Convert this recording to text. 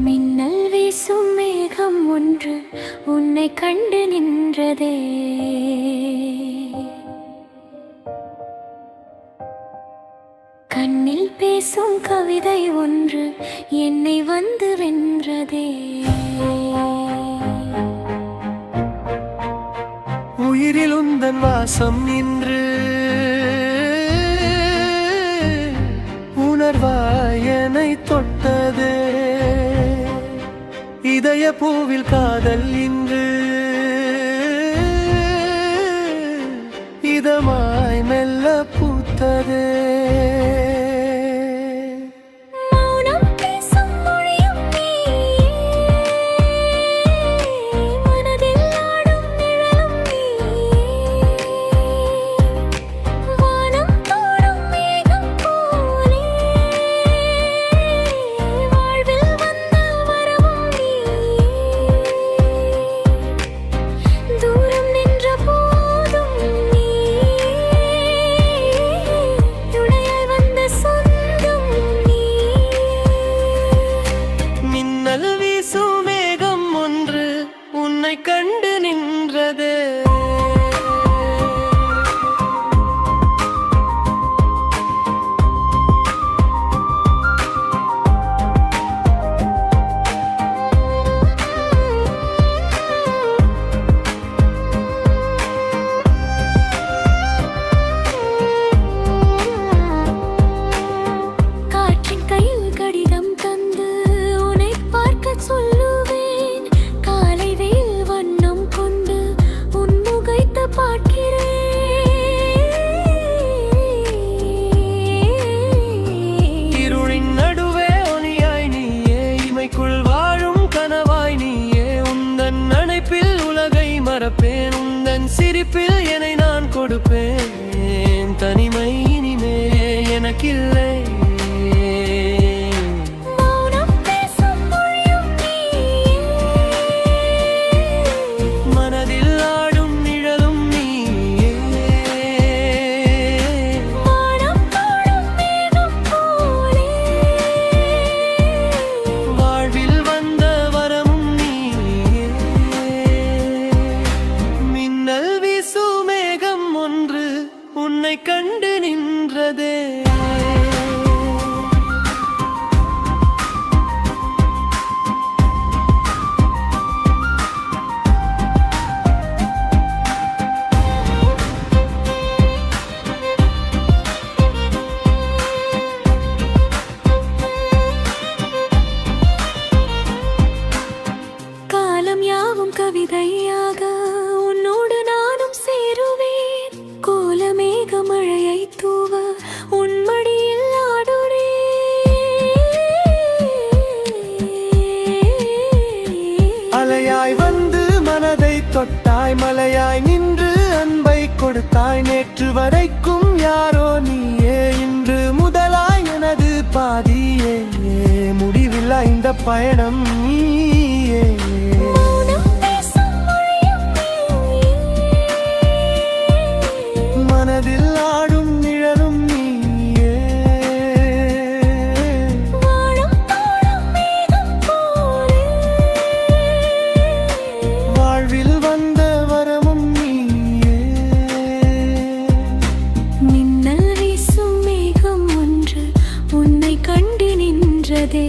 மின்னல் வீசும் மேகம் ஒன்று உன்னை கண்டு நின்றதே. கண்ணில் பேசும் கவிதை ஒன்று என்னை வந்து வென்றதே. உயிரில் உந்தன் வாசம் இன்று உணர்வாயனை தொட்டதே. இதய பூவில் காதல் இன்று இதமாய் மெல்ல பூத்ததே. கண்டு நின்றதே. காற்றின் கையில் கடிதம் தந்து உன்னை பார்க்க சொல்லுவேன். இருளின் நடுவே ஒளியாய் நீயே, இமைக்குள் வாழும் கனவாய் நீயே. உந்தன் நினைப்பில் உலகை மறப்பேன், உந்தன் சிரிப்பில் என்னை நான் கொடுப்பேன். தனிமை இனிமே எனக்கில்லை. உன்னை கண்டு நின்றதே. காலம் யாவும் கவிதையாக உன்னோடு நானும் சேருவேன். கோலமேக மழையை தூவ உன்மடியில் ஆடுறே. அலையாய் வந்து மனதை தொட்டாய், மலையாய் நின்று அன்பை கொடுத்தாய். நேற்று வரைக்கும் யாரோ நீயே, இன்று முதலாய் எனது பாதியே. முடிவில்லா இந்த பயணம் நீயே. மனதில் ஆடும் நிழலும் நீயே. வாழ்வில் வந்த வரமும் நீயே. மின்னல் வீசும் மேகம் ஒன்று உன்னை கண்டு நின்றதே.